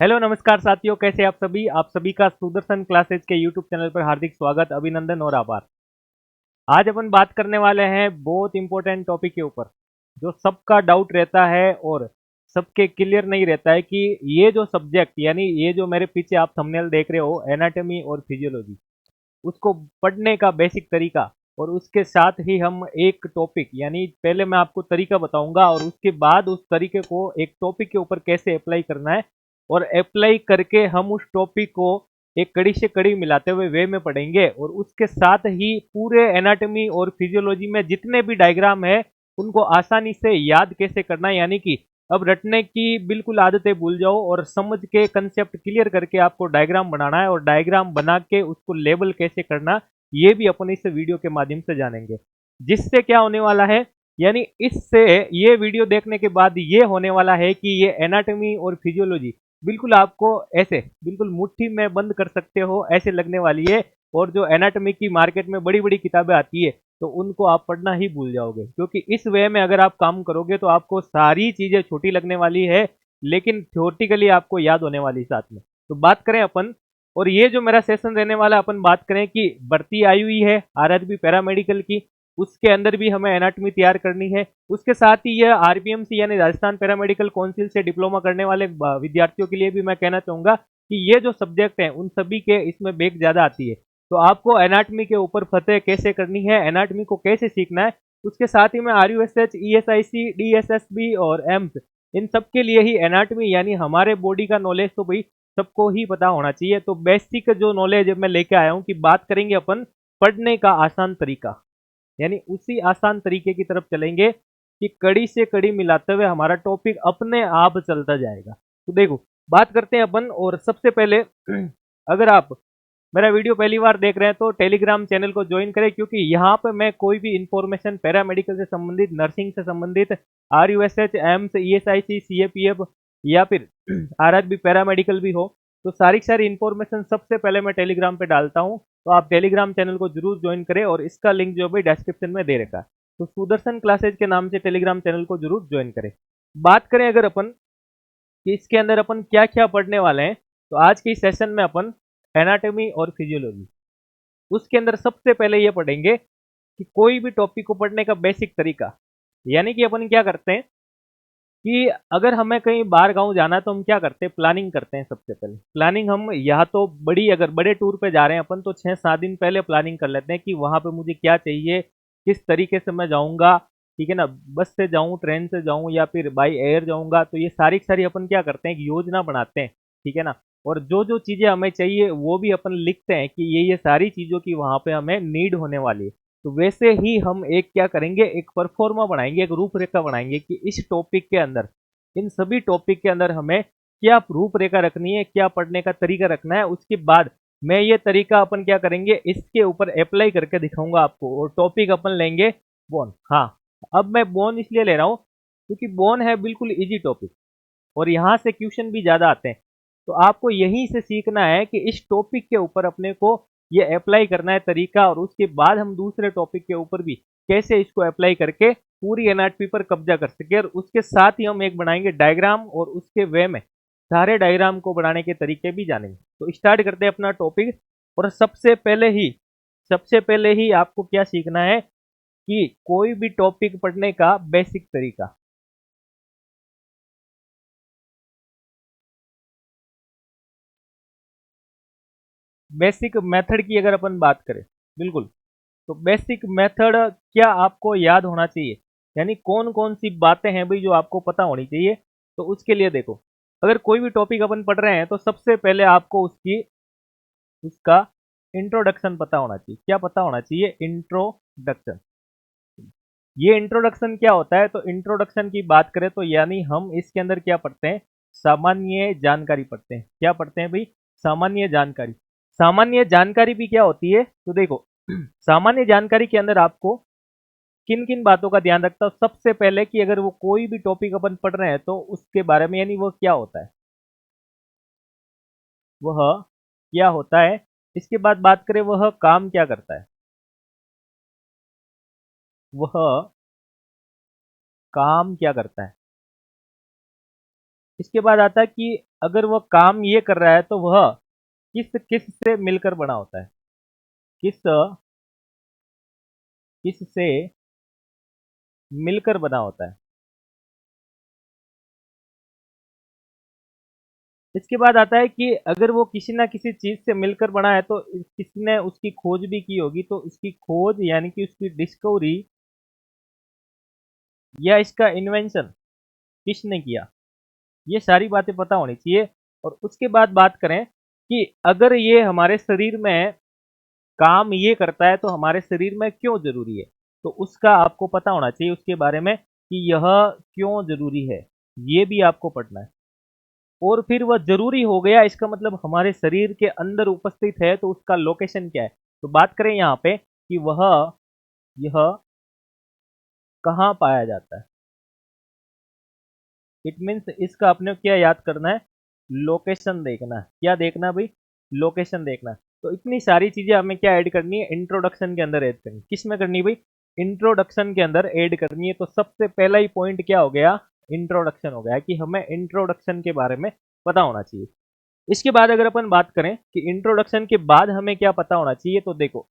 Hello नमस्कार साथियों, कैसे आप सभी का सुदर्शन क्लासेज के यूट्यूब चैनल पर हार्दिक स्वागत, अभिनंदन और आभार। आज अपन बात करने वाले हैं बहुत इंपॉर्टेंट टॉपिक के ऊपर, जो सबका डाउट रहता है और सबके क्लियर नहीं रहता है कि ये जो सब्जेक्ट यानी ये जो मेरे पीछे आप थंबनेल देख रहे हो, एनाटॉमी और फिजियोलॉजी, उसको पढ़ने का बेसिक तरीका और उसके साथ ही हम एक टॉपिक यानी पहले मैं आपको तरीका बताऊंगा और उसके बाद उस तरीके को एक टॉपिक के ऊपर कैसे अप्लाई करना है और अप्लाई करके हम उस टॉपिक को एक कड़ी से कड़ी मिलाते हुए वे में पढ़ेंगे और उसके साथ ही पूरे एनाटॉमी और फिजियोलॉजी में जितने भी डायग्राम है उनको आसानी से याद कैसे करना है, यानी कि अब रटने की बिल्कुल आदतें भूल जाओ और समझ के कंसेप्ट क्लियर करके आपको डायग्राम बनाना है और डायग्राम बना के उसको लेबल कैसे करना, ये भी अपन इस वीडियो के माध्यम से जानेंगे। जिससे क्या होने वाला है, यानी इससे ये वीडियो देखने के बाद ये होने वाला है कि ये एनाटॉमी और फिजियोलॉजी बिल्कुल आपको ऐसे बिल्कुल मुट्ठी में बंद कर सकते हो ऐसे लगने वाली है। और जो एनाटॉमी की मार्केट में बड़ी बड़ी किताबें आती है तो उनको आप पढ़ना ही भूल जाओगे, क्योंकि इस वे में अगर आप काम करोगे तो आपको सारी चीजें छोटी लगने वाली है, लेकिन थ्योरेटिकली आपको याद होने वाली साथ में। तो बात करें अपन, और ये जो मेरा सेशन रहने वाला है, अपन बात करें कि भर्ती आई हुई है आरआरबी पैरामेडिकल की, उसके अंदर भी हमें एनाटॉमी तैयार करनी है। उसके साथ ही यह आरपीएमसी यानी राजस्थान पैरामेडिकल काउंसिल से डिप्लोमा करने वाले विद्यार्थियों के लिए भी मैं कहना चाहूंगा कि ये जो सब्जेक्ट है उन सभी के इसमें बेग ज्यादा आती है। तो आपको एनाटॉमी के ऊपर फतेह कैसे करनी है, एनाटॉमी को कैसे सीखना है, उसके साथ ही मैं आरयूएसएच, ईएसआईसी, डीएसएसबी और एम्स, इन सब के लिए ही एनाटॉमी यानी हमारे बॉडी का नॉलेज तो भाई सबको ही पता होना चाहिए। तो बेसिक जो नॉलेज मैं लेके आया हूँ कि बात करेंगे अपन पढ़ने का आसान तरीका, यानी उसी आसान तरीके की तरफ चलेंगे कि कड़ी से कड़ी मिलाते हुए हमारा टॉपिक अपने आप चलता जाएगा। तो देखो, बात करते हैं अपन। और सबसे पहले अगर आप मेरा वीडियो पहली बार देख रहे हैं तो टेलीग्राम चैनल को ज्वाइन करें, क्योंकि यहाँ पे मैं कोई भी इंफॉर्मेशन पैरामेडिकल से संबंधित, नर्सिंग से संबंधित, आरयूएसएच, एम्स, ईएसआईसी, सीएपीएफ या फिर आरआरबी पैरामेडिकल भी हो, तो सारी सारी इंफॉर्मेशन सबसे पहले मैं टेलीग्राम पे डालता हूँ। तो आप टेलीग्राम चैनल को जरूर ज्वाइन करें और इसका लिंक जो भी डिस्क्रिप्शन में दे रखा है। तो सुदर्शन क्लासेज के नाम से टेलीग्राम चैनल को जरूर ज्वाइन करें। बात करें अगर अपन कि इसके अंदर अपन क्या क्या पढ़ने वाले हैं, तो आज के इस सेशन में अपन एनाटॉमी और फिजियोलॉजी, उसके अंदर सबसे पहले ये पढ़ेंगे कि कोई भी टॉपिक को पढ़ने का बेसिक तरीका। यानी कि अपन क्या करते हैं कि अगर हमें कहीं बाहर गांव जाना है तो हम क्या करते हैं, प्लानिंग करते हैं। सबसे पहले प्लानिंग हम यहाँ तो बड़ी, अगर बड़े टूर पे जा रहे हैं अपन तो 6-7 दिन पहले प्लानिंग कर लेते हैं कि वहां पे मुझे क्या चाहिए, किस तरीके से मैं जाऊंगा, ठीक है ना, बस से जाऊं, ट्रेन से जाऊं या फिर बाई एयर जाऊंगा। तो ये सारी सारी अपन क्या करते हैं, एक योजना बनाते हैं, ठीक है ना। और जो जो चीजें हमें चाहिए वो भी अपन लिखते हैं कि ये सारी चीजों की वहां पे हमें नीड होने वाली है। तो वैसे ही हम एक क्या करेंगे, एक परफॉर्मा बनाएंगे, एक रूपरेखा बनाएंगे कि इस टॉपिक के अंदर, इन सभी टॉपिक के अंदर हमें क्या रूपरेखा रखनी है, क्या पढ़ने का तरीका रखना है। उसके बाद मैं ये तरीका अपन क्या करेंगे, इसके ऊपर अप्लाई करके दिखाऊंगा आपको। और टॉपिक अपन लेंगे बोन। हाँ, अब मैं बोन इसलिए ले रहा हूँ क्योंकि बोन है बिल्कुल इजी टॉपिक और यहाँ से क्वेश्चन भी ज्यादा आते हैं। तो आपको यहीं से सीखना है कि इस टॉपिक के ऊपर अपने को ये अप्लाई करना है तरीका, और उसके बाद हम दूसरे टॉपिक के ऊपर भी कैसे इसको अप्लाई करके पूरी एनआरपी पर कब्जा कर सके। और उसके साथ ही हम एक बनाएंगे डायग्राम और उसके वे में सारे डायग्राम को बनाने के तरीके भी जानेंगे। तो स्टार्ट करते हैं अपना टॉपिक। और सबसे पहले ही आपको क्या सीखना है कि कोई भी टॉपिक पढ़ने का बेसिक तरीका, बेसिक मेथड की अगर अपन बात करें, बिल्कुल, तो बेसिक मेथड क्या आपको याद होना चाहिए, यानी कौन कौन सी बातें हैं भाई जो आपको पता होनी चाहिए। तो उसके लिए देखो, अगर कोई भी टॉपिक अपन पढ़ रहे हैं तो सबसे पहले आपको उसका इंट्रोडक्शन पता होना चाहिए। क्या पता होना चाहिए? इंट्रोडक्शन। ये इंट्रोडक्शन क्या होता है? तो इंट्रोडक्शन की बात करें तो यानी हम इसके अंदर क्या पढ़ते हैं, सामान्य जानकारी पढ़ते हैं। क्या पढ़ते हैं भाई? सामान्य जानकारी। सामान्य जानकारी भी क्या होती है, तो देखो सामान्य जानकारी के अंदर आपको किन किन बातों का ध्यान रखता हूँ। सबसे पहले कि अगर वो कोई भी टॉपिक अपन पढ़ रहे हैं तो उसके बारे में, यानी वो क्या होता है, वह क्या होता है। इसके बाद बात करें वह काम क्या करता है, वह काम क्या करता है। इसके बाद आता है कि अगर वह काम ये कर रहा है तो वह किस किस से मिलकर बना होता है, किस किस से मिलकर बना होता है। इसके बाद आता है कि अगर वो किसी ना किसी चीज से मिलकर बना है तो किसी ने उसकी खोज भी की होगी, तो उसकी खोज यानी कि उसकी डिस्कवरी या इसका इन्वेंशन किसने किया, ये सारी बातें पता होनी चाहिए। और उसके बाद बात करें कि अगर ये हमारे शरीर में काम ये करता है तो हमारे शरीर में क्यों जरूरी है, तो उसका आपको पता होना चाहिए उसके बारे में कि यह क्यों जरूरी है, ये भी आपको पढ़ना है। और फिर वह जरूरी हो गया, इसका मतलब हमारे शरीर के अंदर उपस्थित है, तो उसका लोकेशन क्या है। तो बात करें यहाँ पे कि वह यह कहाँ पाया जाता है, इट मीन्स इसका अपने क्या याद करना है, लोकेशन देखना है। क्या देखना भाई, लोकेशन देखना है। तो इतनी सारी चीजें हमें क्या ऐड करनी है, इंट्रोडक्शन के अंदर ऐड करनी है। किस में करनी है भाई, इंट्रोडक्शन के अंदर ऐड करनी है। तो सबसे पहला ही पॉइंट क्या हो गया, इंट्रोडक्शन हो गया कि हमें इंट्रोडक्शन के बारे में पता होना चाहिए। इसके बाद अगर अपन बात करें कि इंट्रोडक्शन के बाद हमें क्या पता होना चाहिए, तो देखो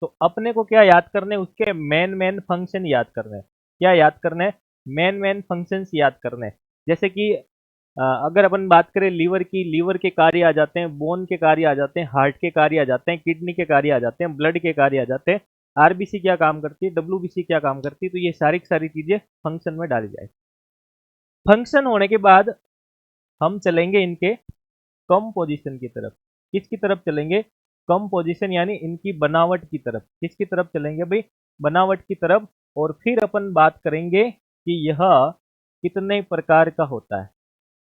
तो अपने को क्या याद करने, उसके मेन मेन फंक्शन याद करने। क्या याद करने, मेन मेन फंक्शंस याद करने। जैसे कि अगर अपन बात करें लीवर की, लीवर के कार्य आ जाते हैं, बोन के कार्य आ जाते हैं, हार्ट के कार्य आ जाते हैं, किडनी के कार्य आ जाते हैं, ब्लड के कार्य आ जाते हैं, आरबीसी क्या काम करती है, डब्ल्यूबीसी क्या काम करती है। तो ये सारी की सारी चीजें फंक्शन में डाली जाए। फंक्शन होने के बाद हम चलेंगे इनके कंपोजिशन की तरफ। किसकी तरफ चलेंगे, कंपोजिशन यानी इनकी बनावट की तरफ। किसकी तरफ चलेंगे भाई, बनावट की तरफ। और फिर अपन बात करेंगे कि यह कितने प्रकार का होता है।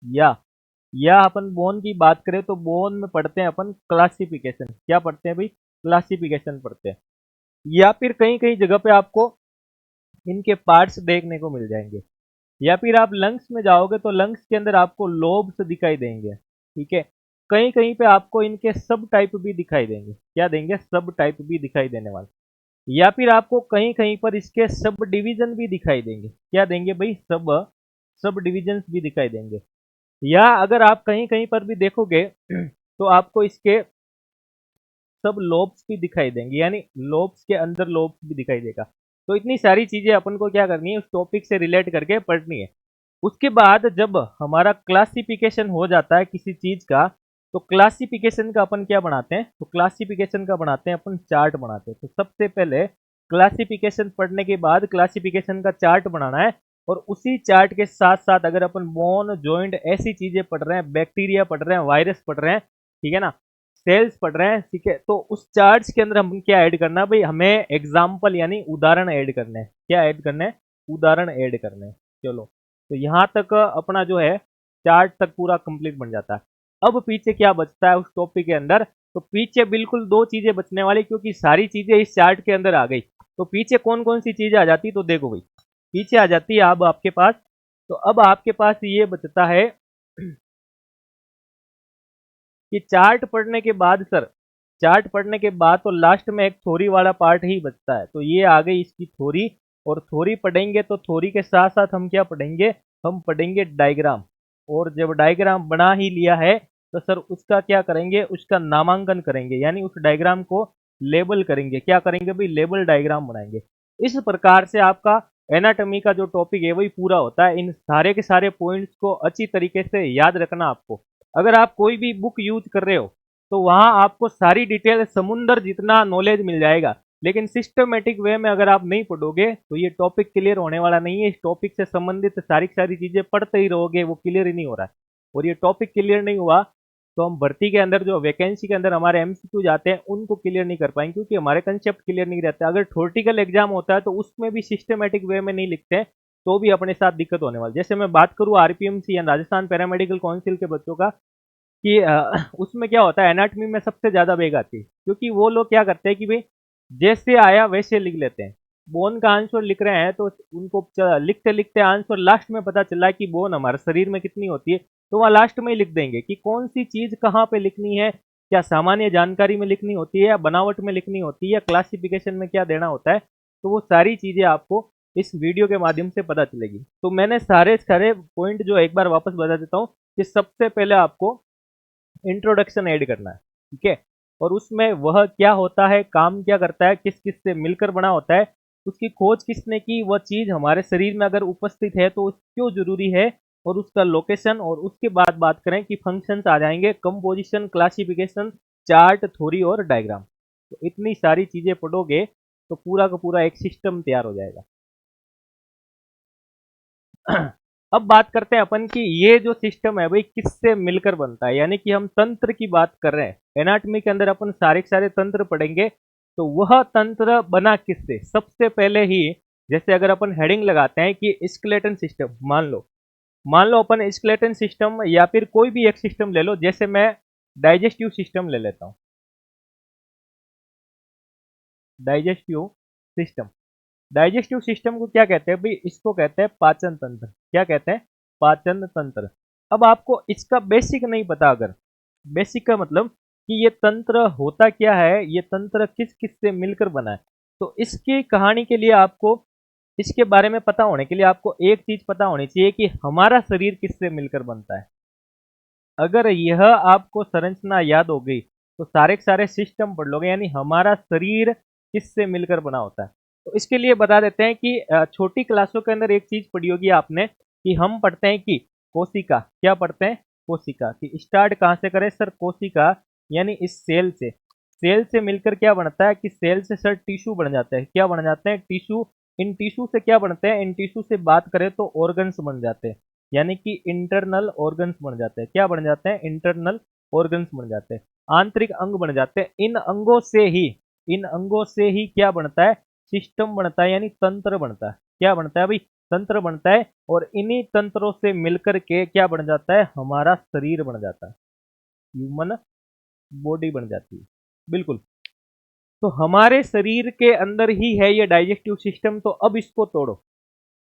या अपन बोन की बात करें तो बोन में पढ़ते हैं अपन क्लासिफिकेशन। क्या पढ़ते हैं भाई, क्लासिफिकेशन पढ़ते हैं। या फिर कहीं कहीं जगह पे आपको इनके पार्ट्स देखने को मिल जाएंगे। या फिर आप लंग्स में जाओगे तो लंग्स के अंदर आपको लोब्स दिखाई देंगे, ठीक है। कहीं कहीं पे आपको इनके सब टाइप भी दिखाई देंगे। क्या देंगे, सब टाइप भी दिखाई देने वाले। या फिर आपको कहीं कहीं पर इसके सब डिवीजन भी दिखाई देंगे। क्या देंगे भाई, सब सब डिविजन्स भी दिखाई देंगे। या अगर आप कहीं कहीं पर भी देखोगे तो आपको इसके सब लोब्स भी दिखाई देंगे, यानी लोब्स के अंदर लोब्स भी दिखाई देगा। तो इतनी सारी चीजें अपन को क्या करनी है, उस टॉपिक से रिलेट करके पढ़नी है। उसके बाद जब हमारा क्लासिफिकेशन हो जाता है किसी चीज का, तो क्लासिफिकेशन का अपन क्या बनाते हैं, तो क्लासिफिकेशन का बनाते हैं अपन चार्ट बनाते हैं। तो सबसे पहले क्लासिफिकेशन पढ़ने के बाद क्लासिफिकेशन का चार्ट बनाना है। और उसी चार्ट के साथ साथ अगर अपन बोन जॉइंट ऐसी चीजें पढ़ रहे हैं, बैक्टीरिया पढ़ रहे हैं, वायरस पढ़ रहे हैं, ठीक है ना, सेल्स पढ़ रहे हैं, ठीक है, तो उस चार्ट्स के अंदर हम क्या ऐड करना है भाई, हमें एग्जाम्पल यानी उदाहरण ऐड करने हैं। क्या ऐड करने हैं, उदाहरण ऐड करने हैं। चलो, तो यहाँ तक अपना जो है चार्ट तक पूरा कंप्लीट बन जाता है। अब पीछे क्या बचता है उस टॉपिक के अंदर, तो पीछे बिल्कुल दो चीजें बचने वाली, क्योंकि सारी चीजें इस चार्ट के अंदर आ गई। तो पीछे कौन कौन सी चीजें आ जाती, तो देखो भाई, पीछे आ जाती है अब आपके पास, तो अब आपके पास ये बचता है कि चार्ट पढ़ने के बाद सर, चार्ट पढ़ने के बाद तो लास्ट में एक थ्योरी वाला पार्ट ही बचता है। तो ये आ गई इसकी थ्योरी। और थ्योरी पढ़ेंगे तो थ्योरी के साथ साथ हम क्या पढ़ेंगे, हम पढ़ेंगे डायग्राम। और जब डायग्राम बना ही लिया है तो सर उसका क्या करेंगे, उसका नामांकन करेंगे, यानी उस डायग्राम को लेबल करेंगे। क्या करेंगे भाई, लेबल डायग्राम बनाएंगे। इस प्रकार से आपका एनाटॉमी का जो टॉपिक है वही पूरा होता है। इन सारे के सारे पॉइंट्स को अच्छी तरीके से याद रखना आपको। अगर आप कोई भी बुक यूज कर रहे हो तो वहां आपको सारी डिटेल समुंदर जितना नॉलेज मिल जाएगा, लेकिन सिस्टमेटिक वे में अगर आप नहीं पढ़ोगे तो ये टॉपिक क्लियर होने वाला नहीं है। इस टॉपिक से संबंधित सारी सारी चीजें पढ़ते ही रहोगे, वो क्लियर ही नहीं हो रहा है। और ये टॉपिक क्लियर नहीं हुआ तो हम भर्ती के अंदर जो वैकेंसी के अंदर हमारे एमसीक्यू जाते हैं उनको क्लियर नहीं कर पाएंगे, क्योंकि हमारे कंसेप्ट क्लियर नहीं रहते। अगर थ्योरेटिकल एग्जाम होता है तो उसमें भी सिस्टमेटिक वे में नहीं लिखते हैं, तो भी अपने साथ दिक्कत होने वाली। जैसे मैं बात करूँ आरपीएमसी या राजस्थान पैरामेडिकल काउंसिल के बच्चों का, कि उसमें क्या होता है, एनाटॉमी में सबसे ज्यादा बेग आती है, क्योंकि वो लोग क्या करते हैं कि भाई जैसे आया वैसे लिख लेते हैं। बोन का आंसर लिख रहे हैं तो उनको लिखते लिखते आंसर लास्ट में पता चला कि बोन हमारे शरीर में कितनी होती है, तो वह लास्ट में ही लिख देंगे कि कौन सी चीज कहाँ पे लिखनी है, क्या सामान्य जानकारी में लिखनी होती है, या बनावट में लिखनी होती है, या क्लासिफिकेशन में क्या देना होता है। तो वो सारी चीजें आपको इस वीडियो के माध्यम से पता चलेगी। तो मैंने सारे सारे पॉइंट जो एक बार वापस बता देता हूँ कि सबसे पहले आपको इंट्रोडक्शन ऐड करना है, ठीक है, और उसमें वह क्या होता है, काम क्या करता है, किस किस से मिलकर बना होता है, उसकी खोज किसने की, वह चीज हमारे शरीर में अगर उपस्थित है तो क्यों जरूरी है, और उसका लोकेशन, और उसके बाद बात करें कि फंक्शंस आ जाएंगे, कंपोजिशन, क्लासिफिकेशन, चार्ट, थ्योरी और डायग्राम। तो इतनी सारी चीजें पढ़ोगे तो पूरा का पूरा एक सिस्टम तैयार हो जाएगा। अब बात करते हैं अपन कि ये जो सिस्टम है भाई किससे मिलकर बनता है, यानी कि हम तंत्र की बात कर रहे हैं। एनाटॉमी के अंदर अपन सारे के सारे तंत्र पढ़ेंगे, तो वह तंत्र बना किससे। सबसे पहले ही जैसे अगर अपन हेडिंग लगाते हैं कि स्केलेटन सिस्टम, मान लो अपन स्केलेटन सिस्टम या फिर कोई भी एक सिस्टम ले लो, जैसे मैं डाइजेस्टिव सिस्टम ले लेता हूं। डाइजेस्टिव सिस्टम, डाइजेस्टिव सिस्टम को क्या कहते हैं भाई, इसको कहते हैं पाचन तंत्र। क्या कहते हैं, पाचन तंत्र। अब आपको इसका बेसिक नहीं पता, अगर बेसिक का मतलब कि ये तंत्र होता क्या है, ये तंत्र किस किस से मिलकर बना है, तो इसकी कहानी के लिए आपको, इसके बारे में पता होने के लिए आपको एक चीज पता होनी चाहिए कि हमारा शरीर किससे मिलकर बनता है। अगर यह आपको संरचना याद हो गई तो सारे के सारे सिस्टम पढ़ लोगे, यानी हमारा शरीर किससे मिलकर बना होता है। तो इसके लिए बता देते हैं कि छोटी क्लासों के अंदर एक चीज पढ़ी होगी आपने कि हम पढ़ते हैं कि कोशिका, क्या पढ़ते हैं, कोशिका की स्टार्ट कहाँ से करें सर, कोशिका, यानी इस सेल से, सेल से मिलकर क्या बनता है कि सेल से सर टिश्यू बन जाता है। क्या बन जाते हैं, टिश्यू। इन टिश्यू से क्या बनते हैं, इन टिश्यू से बात करें तो ऑर्गन्स बन जाते हैं, यानी कि इंटरनल ऑर्गन्स बन जाते हैं। क्या बन जाते हैं, इंटरनल ऑर्गन्स बन जाते हैं, आंतरिक अंग बन जाते हैं। इन अंगों से ही क्या बनता है, सिस्टम बनता है, यानी तंत्र बनता है। क्या बनता है भाई, तंत्र बनता है, और इन्हीं तंत्रों से मिलकर के क्या बन जाता है, हमारा शरीर बन जाता है, ह्यूमन बॉडी बन जाती है। बिल्कुल। तो हमारे शरीर के अंदर ही है ये डाइजेस्टिव सिस्टम। तो अब इसको तोड़ो,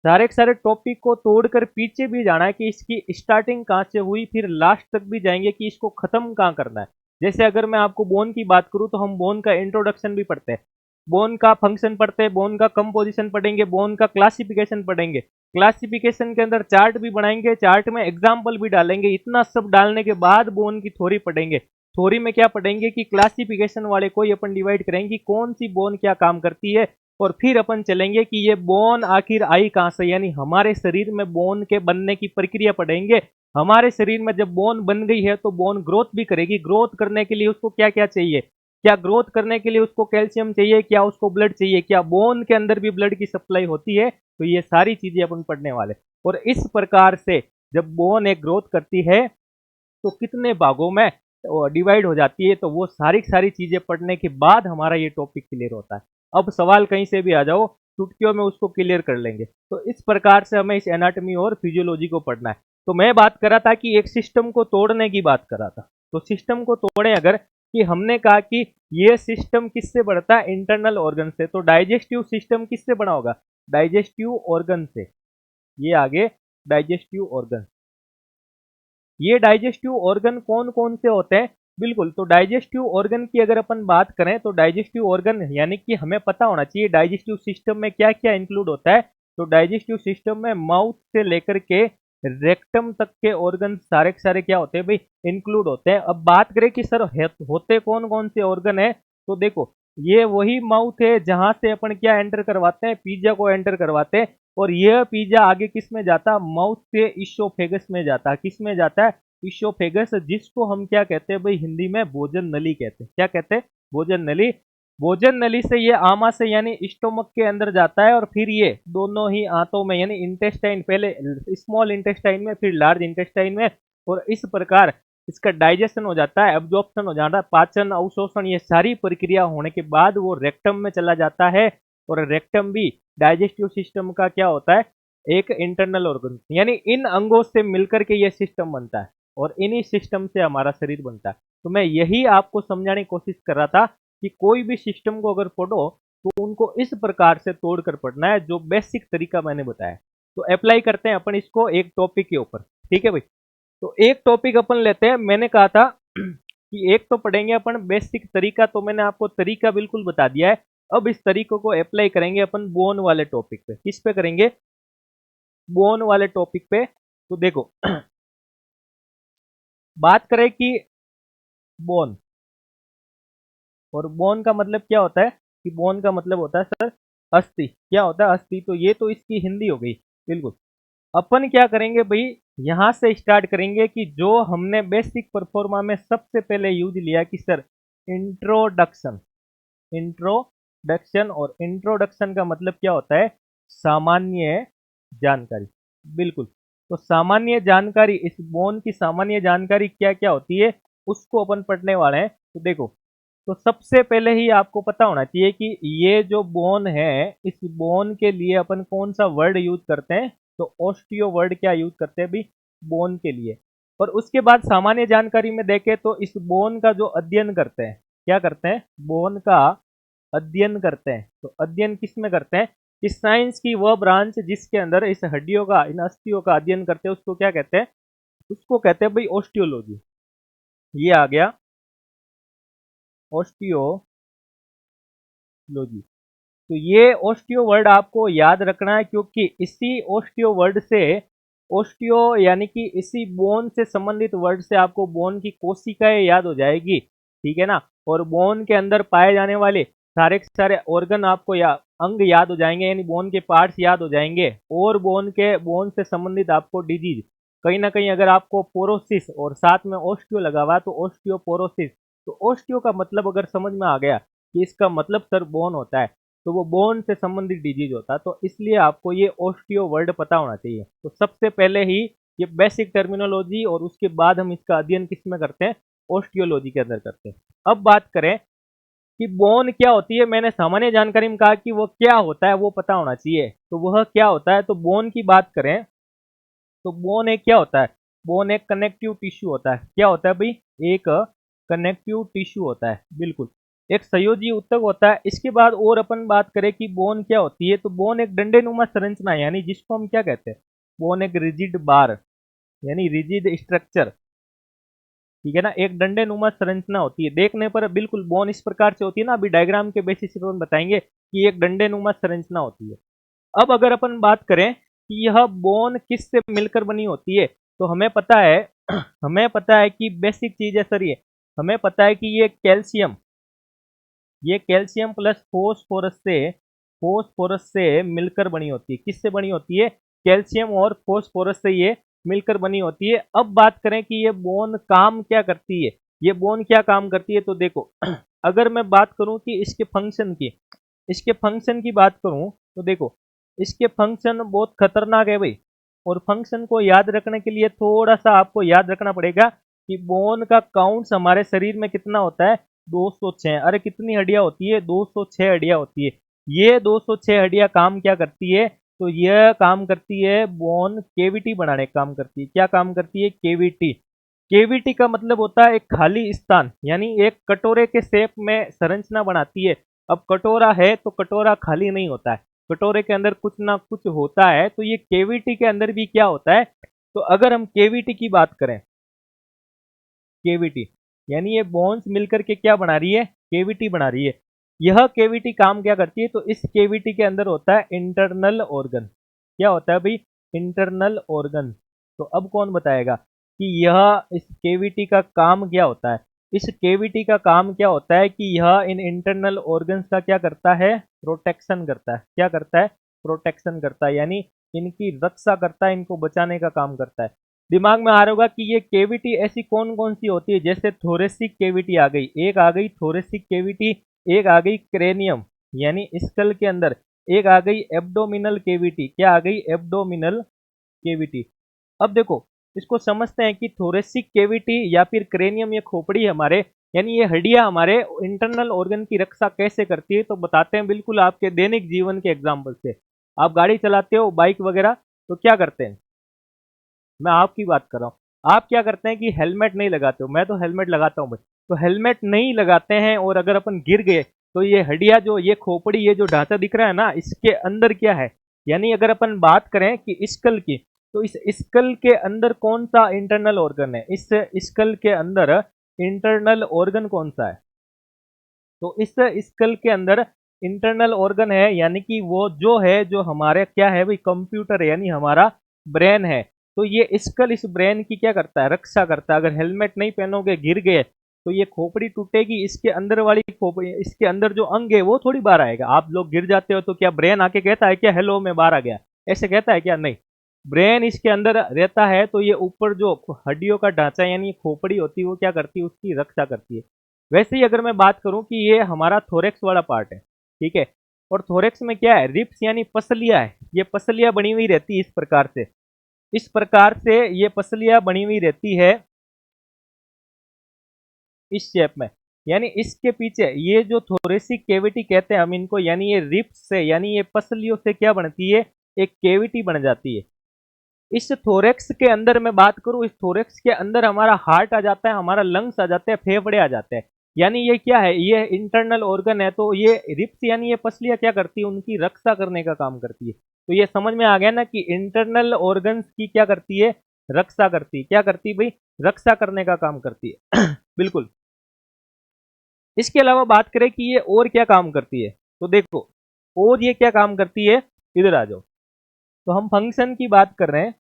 सारे के सारे टॉपिक को तोड़कर पीछे भी जाना है कि इसकी स्टार्टिंग कहाँ से हुई, फिर लास्ट तक भी जाएंगे कि इसको खत्म कहाँ करना है। जैसे अगर मैं आपको बोन की बात करूं तो हम बोन का इंट्रोडक्शन भी पढ़ते हैं, बोन का फंक्शन पढ़ते हैं, बोन का कंपोजिशन पढ़ेंगे, बोन का क्लासिफिकेशन पढ़ेंगे, क्लासिफिकेशन के अंदर चार्ट भी बनाएंगे, चार्ट में एग्जाम्पल भी डालेंगे। इतना सब डालने के बाद बोन की थ्योरी पढ़ेंगे। थ्योरी में क्या पढ़ेंगे कि क्लासिफिकेशन वाले को अपन डिवाइड करेंगे कि कौन सी बोन क्या काम करती है, और फिर अपन चलेंगे कि ये बोन आखिर आई कहां से, यानी हमारे शरीर में बोन के बनने की प्रक्रिया पढ़ेंगे। हमारे शरीर में जब बोन बन गई है तो बोन ग्रोथ भी करेगी, ग्रोथ करने के लिए उसको क्या क्या चाहिए, क्या ग्रोथ करने के लिए उसको कैल्शियम चाहिए, क्या उसको ब्लड चाहिए, क्या बोन के अंदर भी ब्लड की सप्लाई होती है, तो ये सारी चीजें अपन पढ़ने वाले। और इस प्रकार से जब बोन एक ग्रोथ करती है तो कितने भागों में डिवाइड हो जाती है, तो वो सारी सारी चीजें पढ़ने के बाद हमारा ये टॉपिक क्लियर होता है। अब सवाल कहीं से भी आ जाओ, चुटकियों में उसको क्लियर कर लेंगे। तो इस प्रकार से हमें इस एनाटॉमी और फिजियोलॉजी को पढ़ना है। तो मैं बात कर रहा था कि एक सिस्टम को तोड़ने की बात कर रहा था, तो सिस्टम को तोड़े अगर, कि हमने कहा कि ये सिस्टम किससे बढ़ता है, इंटरनल ऑर्गन से। तो डाइजेस्टिव सिस्टम किससे बना होगा, डाइजेस्टिव ऑर्गन से। ये आगे डाइजेस्टिव ऑर्गन, ये डाइजेस्टिव ऑर्गन कौन कौन से होते हैं, बिल्कुल। तो डाइजेस्टिव ऑर्गन की अगर अपन बात करें तो डाइजेस्टिव ऑर्गन यानी कि हमें पता होना चाहिए डाइजेस्टिव सिस्टम में क्या क्या इंक्लूड होता है। तो डाइजेस्टिव सिस्टम में माउथ से लेकर के रेक्टम तक के ऑर्गन सारे के सारे क्या होते हैं भाई, इंक्लूड होते हैं। अब बात करें कि सर होते कौन कौन से ऑर्गन है, तो देखो ये वही माउथ है जहां से अपन क्या एंटर करवाते हैं, पिज्जा को एंटर करवाते हैं, और यह पिज्जा आगे किस में जाता, माउथ से इशोफेगस में जाता है। किस में जाता है, इशोफेगस, जिसको हम क्या कहते हैं भाई, हिंदी में भोजन नली कहते हैं। क्या कहते हैं, भोजन नली। भोजन नली से ये आमा से यानी स्टोमक के अंदर जाता है, और फिर ये दोनों ही आंतों में यानी इंटेस्टाइन, पहले स्मॉल इंटेस्टाइन में फिर लार्ज इंटेस्टाइन में, और इस प्रकार इसका डाइजेशन हो जाता है, एब्जॉर्प्शन हो जाता है, पाचन अवशोषण, ये सारी प्रक्रिया होने के बाद वो रेक्टम में चला जाता है। और रेक्टम भी डाइजेस्टिव सिस्टम का क्या होता है, एक इंटरनल ऑर्गन, यानी इन अंगों से मिलकर के ये सिस्टम बनता है, और इन्हीं सिस्टम से हमारा शरीर बनता है। तो मैं यही आपको समझाने की कोशिश कर रहा था कि कोई भी सिस्टम को अगर पढ़ो तो उनको इस प्रकार से तोड़कर पढ़ना है, जो बेसिक तरीका मैंने बताया। तो अप्लाई करते हैं अपन इसको एक टॉपिक के ऊपर, ठीक है भाई। तो एक टॉपिक अपन लेते हैं, मैंने कहा था कि एक तो पढ़ेंगे अपन बेसिक तरीका, तो मैंने आपको तरीका बिल्कुल बता दिया है। अब इस तरीकों को अप्लाई करेंगे अपन बोन वाले टॉपिक पे। किस पे करेंगे? बोन वाले टॉपिक पे। तो देखो बात करें कि बोन, और बोन का मतलब क्या होता है कि बोन का मतलब होता है सर अस्थि। क्या होता है? अस्थि। तो ये तो इसकी हिंदी हो गई। बिल्कुल। अपन क्या करेंगे भाई, यहां से स्टार्ट करेंगे कि जो हमने बेसिक परफॉर्मा में सबसे पहले यूज लिया कि सर इंट्रोडक्शन। इंट्रोडक्शन, और इंट्रोडक्शन का मतलब क्या होता है? सामान्य जानकारी। बिल्कुल। तो सामान्य जानकारी, इस बोन की सामान्य जानकारी क्या क्या होती है उसको अपन पढ़ने वाले हैं। तो देखो, तो सबसे पहले ही आपको पता होना चाहिए कि ये जो बोन है, इस बोन के लिए अपन कौन सा वर्ड यूज करते हैं? तो ऑस्टियो वर्ड क्या यूज करते हैं भी बोन के लिए। और उसके बाद सामान्य जानकारी में देखें तो इस बोन का जो अध्ययन करते हैं, क्या करते हैं? बोन का अध्ययन करते हैं। तो अध्ययन किस में करते हैं? इस साइंस की वह ब्रांच जिसके अंदर इस हड्डियों का, इन अस्थियों का अध्ययन करते हैं, उसको क्या कहते हैं? उसको कहते हैं भाई ऑस्टियोलॉजी। ये आ गया ऑस्टियोलॉजी। तो ये ऑस्टियो वर्ड आपको याद रखना है, क्योंकि इसी ऑस्टियो वर्ड से, ऑस्टियो यानी कि इसी बोन से संबंधित वर्ड से आपको बोन की कोशिकाएं याद हो जाएगी। ठीक है ना? और बोन के अंदर पाए जाने वाले सारे के सारे ऑर्गन आपको अंग याद हो जाएंगे, यानी बोन के पार्ट्स याद हो जाएंगे। और बोन से संबंधित आपको डिजीज, कहीं ना कहीं अगर आपको पोरोसिस और साथ में ऑस्टियो लगा हुआ तो ऑस्टियोपोरोसिस। तो ऑस्टियो का मतलब अगर समझ में आ गया कि इसका मतलब सर बोन होता है, तो वो बोन से संबंधित डिजीज होता है। तो इसलिए आपको ये ऑस्टियो वर्ड पता होना चाहिए। तो सबसे पहले ही ये बेसिक टर्मिनोलॉजी, और उसके बाद हम इसका अध्ययन किस में करते हैं? ऑस्टियोलॉजी के अंदर करते हैं। अब बात करें कि बोन क्या होती है। मैंने सामान्य जानकारी में कहा कि वो क्या होता है वो पता होना चाहिए। तो वह क्या होता है? तो बोन की बात करें तो बोन एक क्या होता है? बोन एक कनेक्टिव टिश्यू होता है। क्या होता है भाई? एक कनेक्टिव टिश्यू होता है। बिल्कुल। एक संयोजी ऊतक होता है। इसके बाद और अपन बात करें कि बोन क्या होती है, तो बोन एक डंडे-नुमा संरचना है, यानी जिसको हम क्या कहते हैं? बोन एक रिजिड बार, यानी रिजिड स्ट्रक्चर। ठीक है ना? एक डंडे-नुमा संरचना होती है। देखने पर बिल्कुल बोन इस प्रकार से होती है ना, अभी डायग्राम के बेसिस पे हम बताएंगे कि एक डंडे-नुमा संरचना होती है। अब अगर अपन बात करें कि यह बोन किससे मिलकर बनी होती है, तो हमें पता है हमें पता है कि बेसिक चीज है सर ये। हमें पता है कि ये कैल्शियम प्लस फोस्फोरस से मिलकर बनी होती है। किससे बनी होती है? कैल्शियम और फोस्फोरस से ये मिलकर बनी होती है। अब बात करें कि ये बोन काम क्या करती है, ये बोन क्या काम करती है, तो देखो अगर मैं बात करूं कि इसके फंक्शन की बात करूं, तो देखो इसके फंक्शन बहुत खतरनाक है भाई। और फंक्शन को याद रखने के लिए थोड़ा सा आपको याद रखना पड़ेगा कि बोन का काउंट हमारे शरीर में कितना होता है? 206। अरे कितनी हड्डियां होती है? 206 हड्डियां होती है। ये 206 हड्डियां काम क्या करती है? तो यह काम करती है बोन केविटी बनाने का काम करती है। क्या काम करती है? केविटी। केविटी का मतलब होता है एक खाली स्थान, यानी एक कटोरे के शेप में संरचना बनाती है। अब कटोरा है तो कटोरा खाली नहीं होता है, कटोरे के अंदर कुछ ना कुछ होता है। तो ये केविटी के अंदर भी क्या होता है? तो अगर हम केविटी की बात करें, केविटी यानी ये बोन्स मिलकर के क्या बना रही है? केविटी बना रही है। यह केविटी काम क्या करती है? तो इस केविटी के अंदर होता है इंटरनल ऑर्गन। क्या होता है भाई? Internal organ. तो अब कौन बताएगा कि यह इस केविटी का काम क्या होता है? इस केविटी का काम क्या होता है कि यह इन इंटरनल ऑर्गन्स का क्या करता है? प्रोटेक्शन करता है। क्या करता है? प्रोटेक्शन करता है, यानी इनकी रक्षा करता है, इनको बचाने का काम करता है। दिमाग में आ रहा होगा कि ये केविटी ऐसी कौन कौन सी होती है। जैसे थोरेसिक केविटी आ गई, एक आ गई थोरेसिक केविटी, एक आ गई क्रेनियम यानी स्कल के अंदर, एक आ गई एब्डोमिनल केविटी। क्या आ गई? Abdominal cavity. अब देखो इसको समझते हैं कि थोरेसिक केविटी या फिर क्रेनियम, ये खोपड़ी हमारे, यानी ये हड्डियां हमारे इंटरनल ऑर्गन की रक्षा कैसे करती है, तो बताते हैं बिल्कुल आपके दैनिक जीवन के एग्जाम्पल से। आप गाड़ी चलाते हो, बाइक वगैरह, तो क्या करते हैं? मैं आपकी बात कर रहा हूँ। आप क्या करते हैं कि हेलमेट नहीं लगाते हो। मैं तो हेलमेट लगाता हूँ भाई। तो हेलमेट नहीं लगाते हैं और अगर अपन गिर गए तो ये हड्डियां, जो ये खोपड़ी, ये जो ढांचा दिख रहा है ना, इसके अंदर क्या है? यानी अगर अपन बात करें कि स्कल की, तो इस स्कल के अंदर कौन सा इंटरनल ऑर्गन है? इस स्कल के अंदर इंटरनल ऑर्गन कौन सा है? तो इस स्कल के अंदर इंटरनल ऑर्गन है, यानी कि वो जो है, जो हमारे क्या है भाई, कंप्यूटर है, यानी हमारा ब्रेन है। तो ये स्कल इस ब्रेन की क्या करता है, रक्षा करता है। अगर हेलमेट नहीं पहनोगे, गिर गए तो ये खोपड़ी टूटेगी, इसके अंदर वाली खोपड़ी, इसके अंदर जो अंग है वो थोड़ी बाहर आएगा। आप लोग गिर जाते हो तो क्या ब्रेन आके कहता है क्या हेलो मैं बाहर आ गया, ऐसे कहता है क्या? नहीं, ब्रेन इसके अंदर रहता है। तो ये ऊपर जो हड्डियों का ढांचा यानी खोपड़ी होती है वो क्या करती है, उसकी रक्षा करती है। वैसे ही अगर मैं बात करूं कि ये हमारा थोरेक्स वाला पार्ट है, ठीक है, और थोरेक्स में क्या है, रिप्स यानी पसलियां है। ये पसलियां बनी हुई रहती है इस प्रकार से, इस प्रकार से ये पसलियां बनी हुई रहती है इस शेप में। यानी इसके पीछे ये जो थोरेसिक कैविटी कहते हैं हम इनको, यानी ये रिप्स से, यानी ये पसलियों से क्या बनती है, एक कैविटी बन जाती है। इस थोरेक्स के अंदर मैं बात करूं, इस थोरेक्स के अंदर हमारा हार्ट आ जाता है, हमारा लंग्स आ जाते हैं, फेफड़े आ जाते हैं। यानी ये क्या है, ये इंटरनल ऑर्गन है। तो ये रिप्स यानी ये पसलियां क्या करती है, उनकी रक्षा करने का काम करती है। तो ये समझ में आ गया ना कि इंटरनल ऑर्गन्स की क्या करती है, रक्षा करती है। क्या करती है भाई, रक्षा करने का काम करती है। बिल्कुल। इसके अलावा बात करें कि ये और क्या काम करती है, तो देखो और ये क्या काम करती है, इधर आ जाओ। तो हम फंक्शन की बात कर रहे हैं,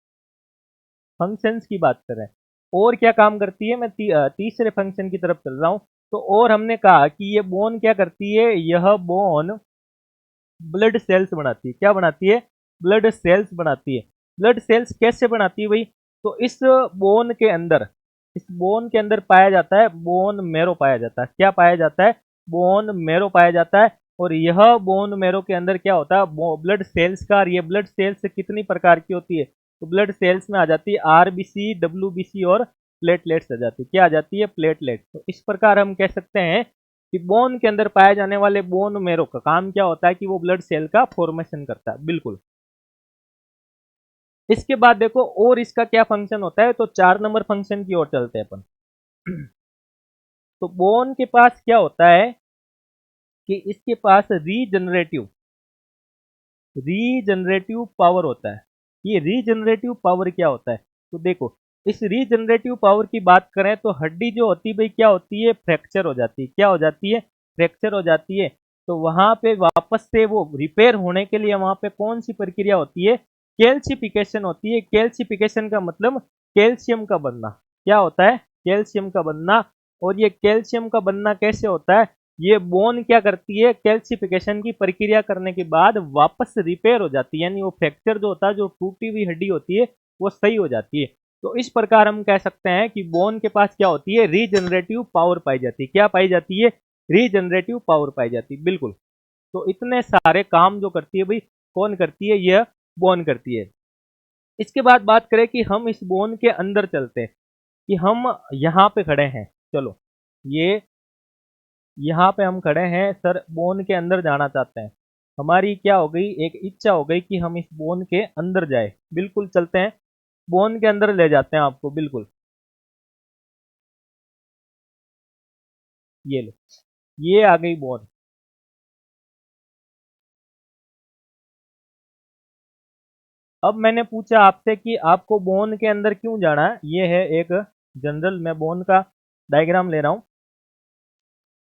फंक्शंस की बात कर रहे हैं। और क्या काम करती है, मैं तीसरे फंक्शन की तरफ चल रहा हूं। तो और हमने कहा कि ये बोन क्या करती है, यह बोन ब्लड सेल्स बनाती है। क्या बनाती है, ब्लड सेल्स बनाती है। ब्लड सेल्स कैसे बनाती है भाई, तो इस बोन के अंदर, इस बोन के अंदर पाया जाता है बोन मैरो पाया जाता है। क्या पाया जाता है, बोन मैरो पाया जाता है। और यह बोन मैरो के अंदर क्या होता है, ब्लड सेल्स का। और ये ब्लड सेल्स कितनी प्रकार की होती है, तो ब्लड सेल्स में आ जाती है आरबीसी, डब्ल्यूबीसी और प्लेटलेट्स आ जाती है। क्या आ जाती है, प्लेटलेट। तो इस प्रकार हम कह सकते हैं कि बोन के अंदर पाए जाने वाले बोन मैरो का काम क्या होता है कि वो ब्लड सेल का फॉर्मेशन करता है। बिल्कुल। इसके बाद देखो और इसका क्या फंक्शन होता है, तो 4 नंबर फंक्शन की ओर चलते हैं अपन। तो बोन के पास क्या होता है कि इसके पास रीजनरेटिव, रीजनरेटिव पावर होता है। ये रीजनरेटिव पावर क्या होता है, तो देखो इस रीजनरेटिव पावर की बात करें तो हड्डी जो होती है भाई क्या होती है, फ्रैक्चर हो जाती है। क्या हो जाती है, फ्रैक्चर हो जाती है। तो वहां पे वापस से वो रिपेयर होने के लिए वहां पे कौन सी प्रक्रिया होती है, कैल्सिफिकेशन होती है। कैल्सिफिकेशन का मतलब कैल्शियम का बनना। क्या होता है, कैल्शियम का बनना। और ये कैल्शियम का बनना कैसे होता है, ये बोन क्या करती है, कैल्सिफिकेशन की प्रक्रिया करने के बाद वापस रिपेयर हो जाती है। यानी वो फ्रैक्चर जो होता है, जो टूटी हुई हड्डी होती है, वो सही हो जाती है। तो इस प्रकार हम कह सकते हैं कि बोन के पास क्या होती है, रीजनरेटिव पावर पाई जाती है। क्या पाई जाती है, रीजनरेटिव पावर पाई जाती है। बिल्कुल। तो इतने सारे काम जो करती है भाई, कौन करती है, यह बोन करती है। इसके बाद बात करें कि हम इस बोन के अंदर चलते हैं, कि हम यहाँ पे खड़े हैं। चलो ये यहाँ पे हम खड़े हैं सर, बोन के अंदर जाना चाहते हैं। हमारी क्या हो गई, एक इच्छा हो गई कि हम इस बोन के अंदर जाए। बिल्कुल चलते हैं, बोन के अंदर ले जाते हैं आपको। बिल्कुल, ये लो, ये आ गई बोन। अब मैंने पूछा आपसे कि आपको बोन के अंदर क्यों जाना है। ये है एक जनरल, मैं बोन का डायग्राम ले रहा हूं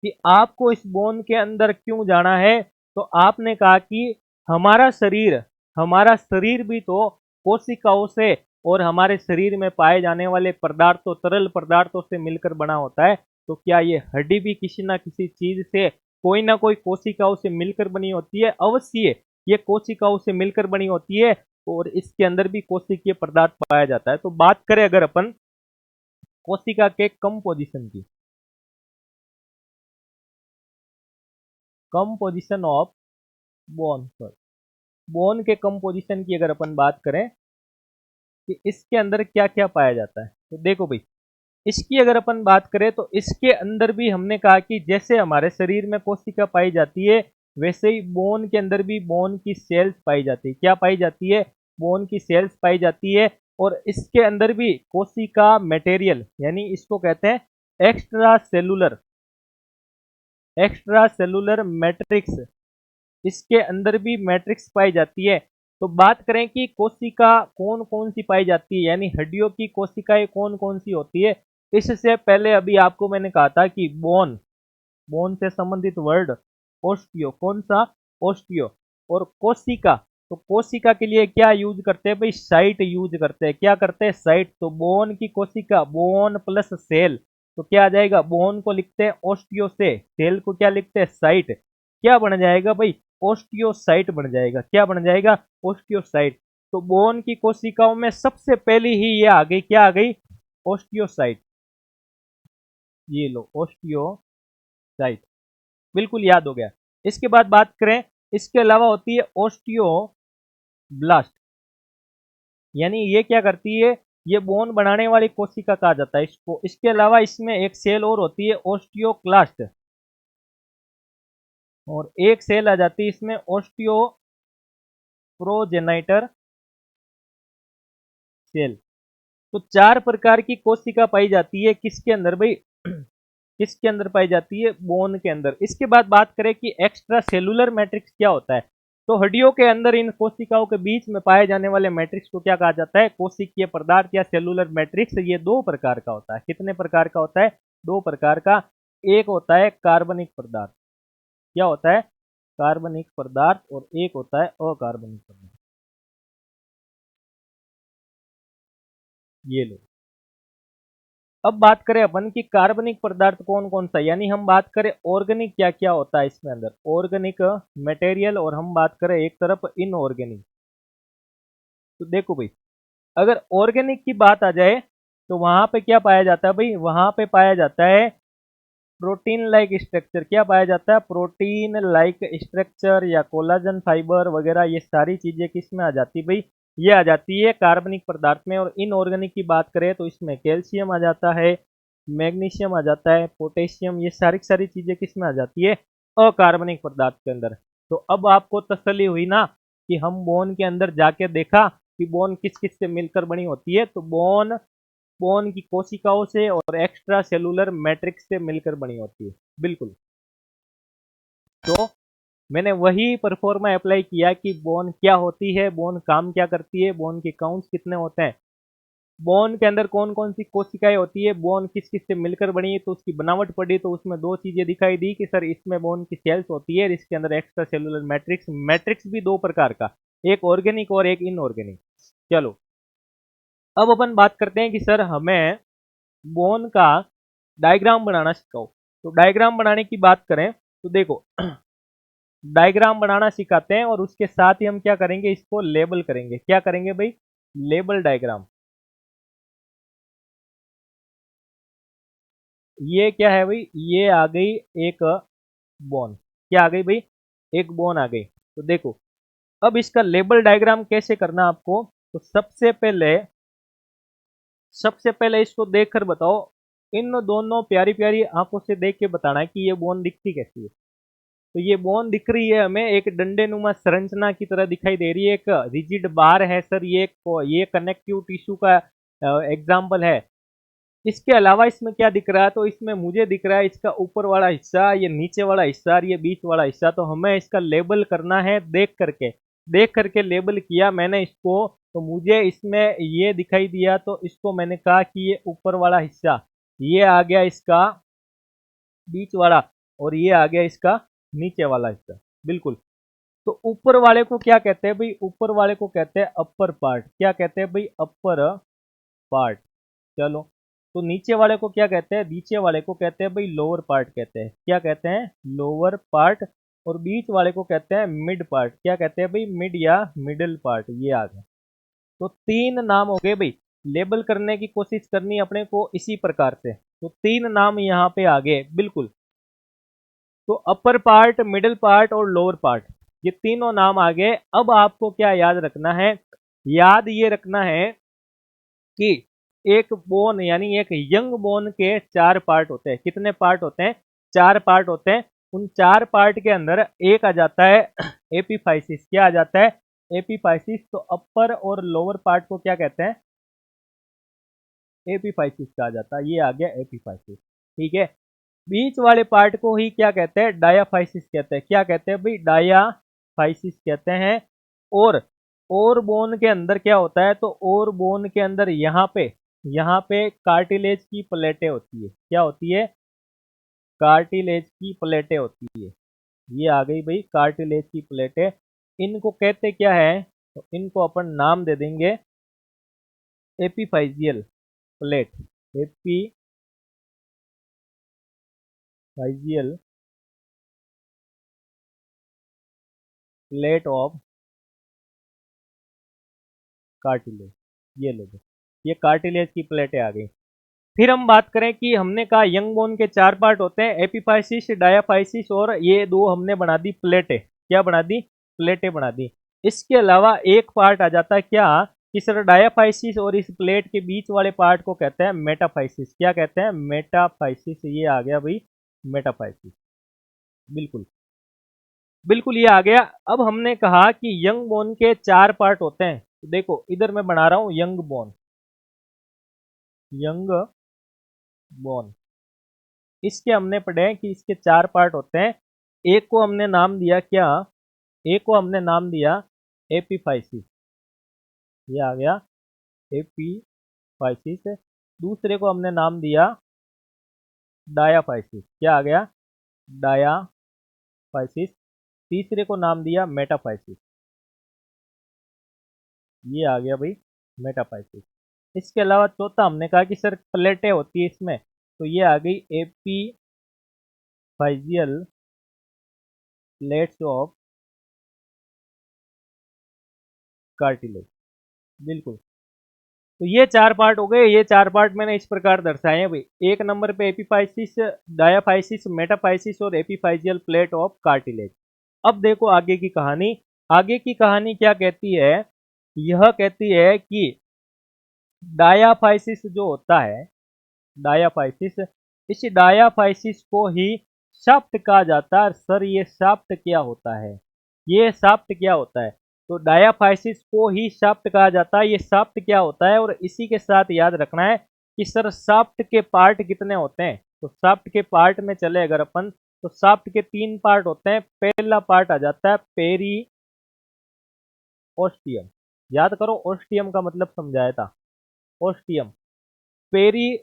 कि आपको इस बोन के अंदर क्यों जाना है। तो आपने कहा कि हमारा शरीर, हमारा शरीर भी तो कोशिकाओं से और हमारे शरीर में पाए जाने वाले पदार्थों, तरल पदार्थों से मिलकर बना होता है। तो क्या ये हड्डी भी किसी ना किसी चीज से, कोई ना कोई कोशिकाओं से मिलकर बनी होती है? अवश्य ये कोशिकाओं से मिलकर बनी होती है, और इसके अंदर भी कोशिकीय पदार्थ पाया जाता है। तो बात करें अगर अपन कोशिका के कंपोजिशन की, कंपोजिशन ऑफ बोन, बोन के कंपोजिशन की अगर अपन बात करें कि इसके अंदर क्या क्या पाया जाता है, तो देखो भाई इसकी अगर अपन बात करें तो इसके अंदर भी हमने कहा कि जैसे हमारे शरीर में कोशिका पाई जाती है, वैसे ही बोन के अंदर भी बोन की सेल्स पाई जाती है। क्या पाई जाती है, बोन की सेल्स पाई जाती है। और इसके अंदर भी कोशिका मटेरियल, यानी इसको कहते हैं extra cellular, extra cellular matrix, इसके अंदर भी मैट्रिक्स पाई जाती है। तो बात करें कि कोशिका कौन कौन सी पाई जाती है, यानी हड्डियों की कोशिकाएं कौन कौन सी होती है। इससे पहले अभी आपको मैंने कहा था कि बोन, बोन से संबंधित वर्ड ओस्टियो, कौन सा? ओस्टियो। और कोशिका, तो कोशिका के लिए क्या यूज करते हैं भाई? साइट यूज करते हैं। क्या करते हैं? साइट। तो बोन की कोशिका, बोन प्लस सेल, तो क्या आ जाएगा? बोन को लिखते हैं ओस्टियो से, सेल को क्या लिखते हैं? साइट। क्या बन जाएगा भाई? ओस्टियोसाइट बन जाएगा। क्या बन जाएगा? ओस्टियोसाइट। तो बोन की कोशिकाओं में सबसे पहली ही ये आ गई, क्या आ गई? ओस्टियोसाइट। ये लो, ओस्टियोसाइट, बिल्कुल याद हो गया। इसके बाद बात करें, इसके अलावा होती है ओस्टियोब्लास्ट, यानी ये क्या करती है? ये बोन बनाने वाली कोशिका कहा जाता है इसको। इसके अलावा इसमें एक सेल और होती है ओस्टियोक्लास्ट, और एक सेल आ जाती है इसमें ओस्टियोप्रोजेनाइटर सेल। तो चार प्रकार की कोशिका पाई जाती है किसके अंदर भाई? किसके अंदर पाई जाती है? बोन के अंदर। इसके बाद बात करें कि एक्स्ट्रा सेलुलर मैट्रिक्स क्या होता है, तो हड्डियों के अंदर इन कोशिकाओं के बीच में पाए जाने वाले मैट्रिक्स को क्या कहा जाता है? कोशिकीय पदार्थ या सेलुलर मैट्रिक्स। ये दो प्रकार का होता है। कितने प्रकार का होता है? दो प्रकार का। एक होता है कार्बनिक पदार्थ, क्या होता है? कार्बनिक पदार्थ। और एक होता है अकार्बनिक पदार्थ। ये लो, अब बात करें अपन कि कार्बनिक पदार्थ कौन कौन सा, यानी हम बात करें ऑर्गेनिक क्या क्या होता है इसमें अंदर, ऑर्गेनिक मटेरियल, और हम बात करें एक तरफ इनऑर्गेनिक। तो देखो भाई, अगर ऑर्गेनिक की बात आ जाए तो वहां पे क्या पाया जाता है भाई? वहां पे पाया जाता है प्रोटीन लाइक स्ट्रक्चर। क्या पाया जाता है? प्रोटीन लाइक स्ट्रक्चर या कोलाजन फाइबर वगैरह, ये सारी चीजें किस में आ जाती है भाई? ये आ जाती है कार्बनिक पदार्थ में। और इनऑर्गेनिक की बात करें तो इसमें कैल्शियम आ जाता है, मैग्नीशियम आ जाता है, पोटेशियम, ये सारी सारी चीजें किस में आ जाती है? अकार्बनिक पदार्थ के अंदर। तो अब आपको तसल्ली हुई ना कि हम बोन के अंदर जाके देखा कि बोन किस किस से मिलकर बनी होती है। तो बोन बोन की कोशिकाओं से और एक्स्ट्रा सेलुलर मैट्रिक्स से मिलकर बनी होती है, बिल्कुल। तो मैंने वही परफॉर्मा अप्लाई किया कि बोन क्या होती है, बोन काम क्या करती है, बोन के काउंट्स कितने होते हैं, बोन के अंदर कौन कौन सी कोशिकाएं होती है, बोन किस किस से मिलकर बनी है, तो उसकी बनावट पड़ी। तो उसमें दो चीजें दिखाई दी कि सर इसमें बोन की सेल्स होती है, इसके अंदर एक्स्ट्रा सेलुलर मैट्रिक्स, मैट्रिक्स भी दो प्रकार का, एक ऑर्गेनिक और एक इनऑर्गेनिक। चलो, अब अपन बात करते हैं कि सर हमें बोन का डायग्राम बनाना सिखाओ। तो डायग्राम बनाने की बात करें तो देखो, डायग्राम बनाना सिखाते हैं और उसके साथ ही हम क्या करेंगे? इसको लेबल करेंगे। क्या करेंगे भाई? Label diagram. ये क्या है भाई? ये आ गई एक बोन। क्या आ गई भाई? एक बोन आ गई। तो देखो, अब इसका लेबल डायग्राम कैसे करना आपको? तो सबसे पहले इसको देखकर बताओ, इन दोनों प्यारी प्यारी आंखों से देख के बताना है कि ये बोन दिखती कैसी है। तो ये बोन दिख रही है हमें एक डंडे नुमा संरचना की तरह दिखाई दे रही है, एक रिजिड बार है सर, ये कनेक्टिव टिश्यू का एग्जाम्पल है। इसके अलावा इसमें क्या दिख रहा है? तो इसमें मुझे दिख रहा है इसका ऊपर वाला हिस्सा, ये नीचे वाला हिस्सा और ये बीच वाला हिस्सा। तो हमें इसका लेबल करना है देख करके लेबल किया मैंने इसको। तो मुझे इसमें ये दिखाई दिया, तो इसको मैंने कहा कि ये ऊपर वाला हिस्सा, ये आ गया इसका बीच वाला, और ये आ गया इसका नीचे वाला हिस्सा, बिल्कुल। तो ऊपर वाले को क्या कहते हैं भाई? ऊपर वाले को कहते हैं अपर पार्ट। क्या कहते हैं भाई? Upper part. चलो, तो नीचे वाले को क्या कहते हैं? नीचे वाले को कहते हैं भाई लोअर पार्ट कहते हैं। क्या कहते हैं? Lower part. और बीच वाले को कहते हैं मिड पार्ट। क्या कहते हैं भाई? मिड या मिडिल पार्ट। ये आ गया। तो तीन नाम हो गए भाई। लेबल करने की कोशिश करनी अपने को इसी प्रकार से। तो तीन नाम यहाँ पे आ गए, बिल्कुल। तो अपर पार्ट, मिडिल पार्ट और लोअर पार्ट, ये तीनों नाम आ गए। अब आपको क्या याद रखना है? याद ये रखना है कि एक बोन यानी एक यंग बोन के चार पार्ट होते हैं। कितने पार्ट होते हैं? चार पार्ट होते हैं। उन चार पार्ट के अंदर एक आ जाता है एपीफाइसिस। क्या आ जाता है? एपीफाइसिस। तो अपर और लोअर पार्ट को क्या कहते हैं? एपीफाइसिस कहा जाता है। ये आ गया एपीफाइसिस, ठीक है। बीच वाले पार्ट को ही क्या कहते हैं? डायाफाइसिस कहते हैं। क्या कहते हैं भाई? डायाफाइसिस कहते हैं। और और बोन के अंदर क्या होता है? तो और बोन के अंदर यहाँ पे कार्टिलेज की प्लेटें होती है। क्या होती है? कार्टिलेज की प्लेटें होती है। ये आ गई भाई कार्टिलेज की प्लेटें। इनको कहते क्या है, तो इनको अपन नाम दे देंगे एपीफाइजियल प्लेट। एपीफाइजियल plate of cartilage. ये लो, ये कार्टिलेज की प्लेटें आ गई। फिर हम बात करें कि हमने कहा यंग बोन के 4 पार्ट होते हैं, एपीफाइसिस, डायाफाइसिस, और ये दो हमने बना दी प्लेटें। क्या बना दी? प्लेटें बना दी। इसके अलावा एक पार्ट आ जाता है क्या, कि सर डायाफाइसिस और इस प्लेट के बीच वाले पार्ट को कहते हैं मेटाफाइसिस। क्या कहते हैं? मेटाफाइसिस। ये आ गया भाई मेटाफाइसिस। बिल्कुल बिल्कुल ये आ गया। अब हमने कहा कि यंग बोन के 4 पार्ट होते हैं, तो देखो इधर मैं बना रहा हूं यंग बोन। यंग बोन, इसके हमने पढ़े हैं कि इसके 4 पार्ट होते हैं। एक को हमने नाम दिया क्या, एक को हमने नाम दिया एपीफाइसिस। ये आ गया एपीफाइसिस। दूसरे को हमने नाम दिया डायाफाइसिस। क्या आ गया? डायाफाइसिस। तीसरे को नाम दिया मेटाफाइसिस। ये आ गया भाई मेटाफाइसिस। इसके अलावा चौथा हमने कहा कि सर प्लेटें होती है इसमें, तो ये आ गई एपीफाइजियल प्लेट्स ऑफ कार्टिलेज। बिल्कुल। तो ये 4 पार्ट हो गए। ये 4 पार्ट मैंने इस प्रकार दर्शाए हैं भाई। एक नंबर पे एपीफाइसिस, डायाफाइसिस, मेटाफाइसिस और एपीफाइजियल प्लेट ऑफ कार्टिलेज। अब देखो आगे की कहानी। आगे की कहानी क्या कहती है? यह कहती है कि डायाफाइसिस जो होता है, डायाफाइसिस, इस डायाफाइसिस को ही शाफ्ट कहा जाता है। सर ये शाफ्ट क्या होता है? ये शाफ्ट क्या होता है? तो डायाफाइसिस को ही शाफ्ट कहा जाता है। ये शाफ्ट क्या होता है? और इसी के साथ याद रखना है कि सर शाफ्ट के पार्ट कितने होते हैं। तो शाफ्ट के पार्ट में चले अगर अपन, तो शाफ्ट के 3 पार्ट होते हैं। पहला पार्ट आ जाता है पेरी ओस्टियम। याद करो, ओस्टियम का मतलब समझाया था। Ostium, peri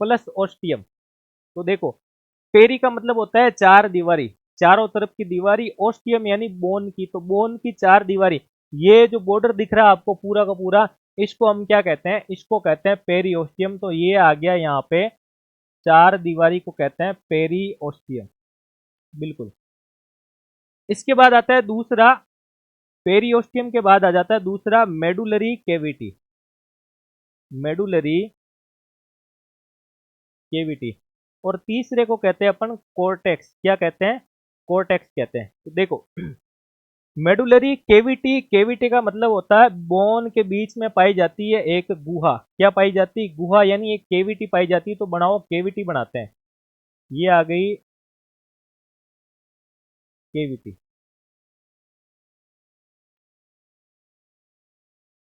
plus ostium. तो देखो, पेरी का मतलब होता है 4 दीवारी, चारों तरफ की दीवारी। ओस्टियम यानी बोन की, तो बोन की 4 दीवारी। ये जो बॉर्डर दिख रहा है आपको पूरा का पूरा, इसको हम क्या कहते हैं? इसको कहते हैं पेरीओस्टियम। तो ये आ गया यहाँ पे 4 दीवारी को कहते हैं पेरीओस्टियम। बिल्कुल। इसके बाद आता है दूसरा, पेरीओस्टियम के बाद आ जाता है दूसरा मेडुलरी केविटी। Medullary cavity. और तीसरे को कहते हैं अपन कोर्टेक्स। क्या कहते हैं? कोर्टेक्स कहते हैं। तो देखो, मेडुलरी केविटी, केविटी का मतलब होता है बोन के बीच में पाई जाती है एक गुहा। क्या पाई जाती है? गुहा, यानी एक केविटी पाई जाती है। तो बनाओ केविटी बनाते हैं। ये आ गई केविटी।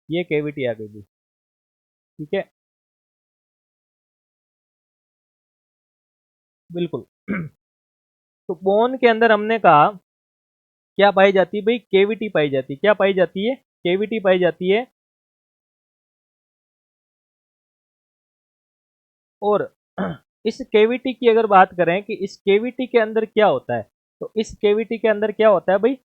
ये केविटी आ गई जी। ठीक है, बिल्कुल। तो बोन के अंदर हमने कहा क्या पाई जाती है भाई? केविटी पाई जाती है। क्या पाई जाती है? केविटी पाई जाती है। और इस केविटी की अगर बात करें कि इस केविटी के अंदर क्या होता है, तो इस केविटी के अंदर क्या होता है भाई?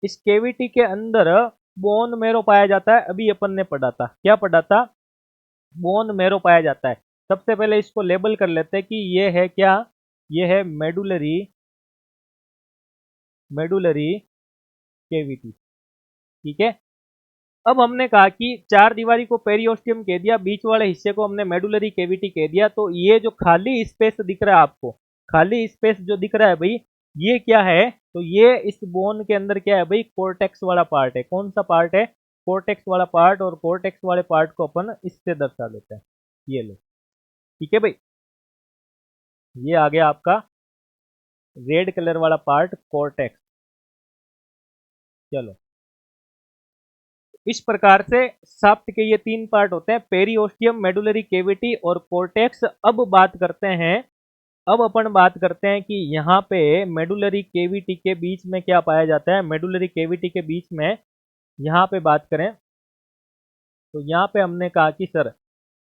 इस केविटी के अंदर बोन मेरो पाया जाता है। अभी अपन ने पढ़ा था, क्या पढ़ा था? बोन मेरो पाया जाता है। सबसे पहले इसको लेबल कर लेते हैं कि ये है क्या? ये है मेडुलरी, मेडुलरी केविटी। ठीक है। अब हमने कहा कि 4 दीवारी को पेरियोस्टियम कह दिया, बीच वाले हिस्से को हमने मेडुलरी केविटी कह दिया। तो ये जो खाली स्पेस दिख रहा है आपको, खाली स्पेस जो दिख रहा है भाई, ये क्या है? तो ये इस बोन के अंदर क्या है भाई? कोर्टेक्स वाला पार्ट है। कौन सा पार्ट है? कोर्टेक्स वाला पार्ट। और कोर्टेक्स वाले पार्ट को अपन इससे दर्शा देते हैं। ये लो, ठीक है भाई। ये आ गया आपका रेड कलर वाला पार्ट, कोर्टेक्स। चलो, इस प्रकार से शाफ्ट के ये 3 पार्ट होते हैं, पेरिओस्टियम, मेडुलरी केविटी और कोर्टेक्स। अब बात करते हैं, अब अपन बात करते हैं कि यहाँ पे मेडुलरी केविटी के बीच में क्या पाया जाता है। मेडुलरी केविटी के बीच में यहाँ पे बात करें, तो यहाँ पे हमने कहा कि सर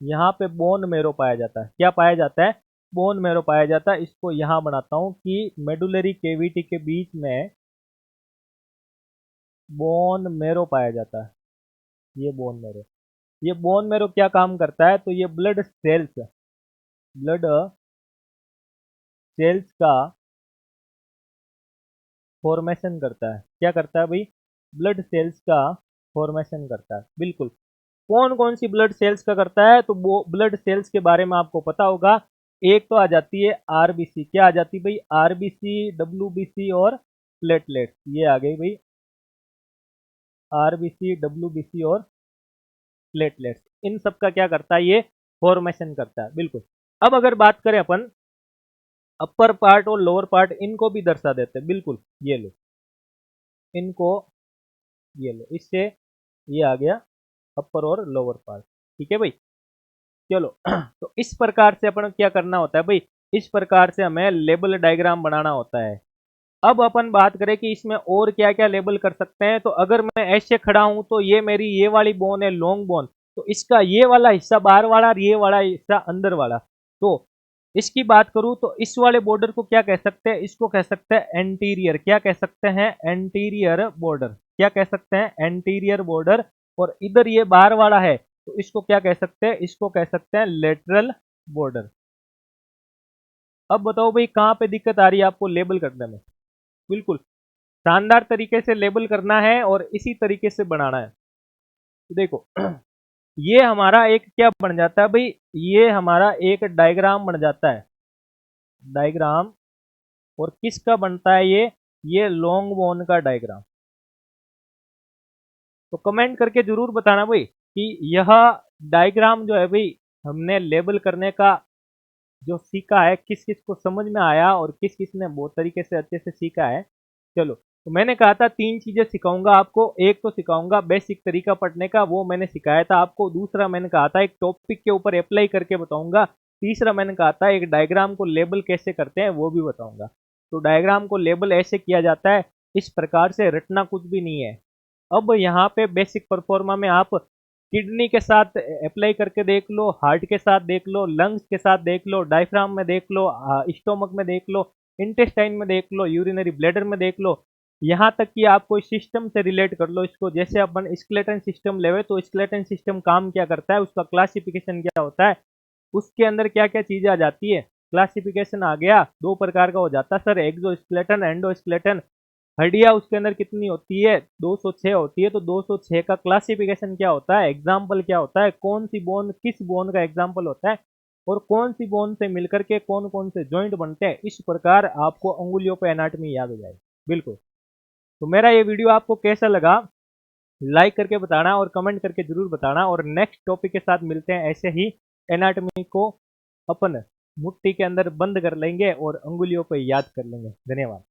यहाँ पे बोन मेरो पाया जाता है। क्या पाया जाता है? बोन मेरो पाया जाता है। इसको यहाँ बनाता हूँ कि मेडुलरी केविटी के बीच में बोन मैरो पाया जाता है। ये बोन मैरो, ये बोन मैरो क्या काम करता है, तो ये ब्लड सेल्स का फॉर्मेशन करता है। क्या करता है भाई, ब्लड सेल्स का फॉर्मेशन करता है। बिल्कुल, कौन कौन सी ब्लड सेल्स का करता है, तो वो ब्लड सेल्स के बारे में आपको पता होगा। एक तो आ जाती है आरबीसी, क्या आ जाती है भाई, आरबीसी, डब्ल्यूबीसी और प्लेटलेट्स। ये आ गई भाई आरबीसी, डब्ल्यूबीसी और प्लेटलेट्स। इन सब का क्या करता है, ये फॉर्मेशन करता है। बिल्कुल, अब अगर बात करें अपन अपर पार्ट और लोअर पार्ट, इनको भी दर्शा देते हैं। बिल्कुल, ये लो इनको, ये लो, इससे ये आ गया अपर और लोअर पार्ट। ठीक है भाई, चलो तो इस प्रकार से अपन क्या करना होता है भाई, इस प्रकार से हमें लेबल डायग्राम बनाना होता है। अब अपन बात करें कि इसमें और क्या क्या लेबल कर सकते हैं, तो अगर मैं ऐसे खड़ा हूं तो ये मेरी ये वाली बोन है, लॉन्ग बोन, तो इसका ये वाला हिस्सा बाहर वाला और ये वाला हिस्सा अंदर वाला। तो इसकी बात करूं तो इस वाले बॉर्डर को क्या कह सकते हैं, इसको कह सकते हैं एंटीरियर। क्या कह सकते हैं, एंटीरियर बॉर्डर। क्या कह सकते हैं, एंटीरियर बॉर्डर। और इधर ये बाहर वाला है, तो इसको क्या कह सकते हैं, इसको कह सकते हैं लेटरल बॉर्डर। अब बताओ भाई कहां पे दिक्कत आ रही है आपको लेबल करने में। बिल्कुल शानदार तरीके से लेबल करना है और इसी तरीके से बनाना है। तो देखो ये हमारा एक क्या बन जाता है भाई, ये हमारा एक डायग्राम बन जाता है। डायग्राम, और किसका बनता है ये लॉन्ग बोन का डायग्राम। तो कमेंट करके जरूर बताना भाई कि यह डायग्राम जो है भाई, हमने लेबल करने का जो सीखा है, किस किस को समझ में आया और किस किस ने बहुत तरीके से अच्छे से सीखा है। चलो, तो मैंने कहा था 3 चीजें सिखाऊंगा आपको। एक तो सिखाऊंगा बेसिक तरीका पढ़ने का, वो मैंने सिखाया था आपको। दूसरा मैंने कहा था एक टॉपिक के ऊपर अप्लाई करके बताऊंगा। तीसरा मैंने कहा था एक डायग्राम को लेबल कैसे करते हैं वो भी बताऊंगा। तो डायग्राम को लेबल ऐसे किया जाता है, इस प्रकार से, रटना कुछ भी नहीं है। अब यहाँ पे बेसिक परफॉर्मा में आप किडनी के साथ अप्लाई करके देख लो, हार्ट के साथ देख लो, लंग्स के साथ देख लो, डायफ्राम में देख लो, स्टोमक में देख लो, इंटेस्टाइन में देख लो, यूरिनरी ब्लैडर में देख लो। यहाँ तक कि आप कोई सिस्टम से रिलेट कर लो इसको। जैसे अपन स्केलेटन सिस्टम लेवे, तो स्केलेटन सिस्टम काम क्या करता है, उसका क्लासिफिकेशन क्या होता है, उसके अंदर क्या क्या चीजें आ जाती है। क्लासिफिकेशन आ गया, 2 प्रकार का हो जाता है सर, एक्सोस्केलेटन, एंडोस्केलेटन। हड्डियां उसके अंदर कितनी होती है, 206 होती है। तो 206 का क्लासिफिकेशन क्या होता है, एग्जाम्पल क्या होता है, कौन सी बोन किस बोन का एग्जाम्पल होता है, और कौन सी बोन से मिलकर के कौन कौन से जॉइंट बनते हैं। इस प्रकार आपको अंगुलियों पे एनाटॉमी याद हो जाएगी। बिल्कुल, तो मेरा ये वीडियो आपको कैसा लगा, लाइक करके बताना और कमेंट करके जरूर बताना। और नेक्स्ट टॉपिक के साथ मिलते हैं। ऐसे ही एनाटॉमी को अपन मुट्ठी के अंदर बंद कर लेंगे और अंगुलियों पे याद कर लेंगे। धन्यवाद।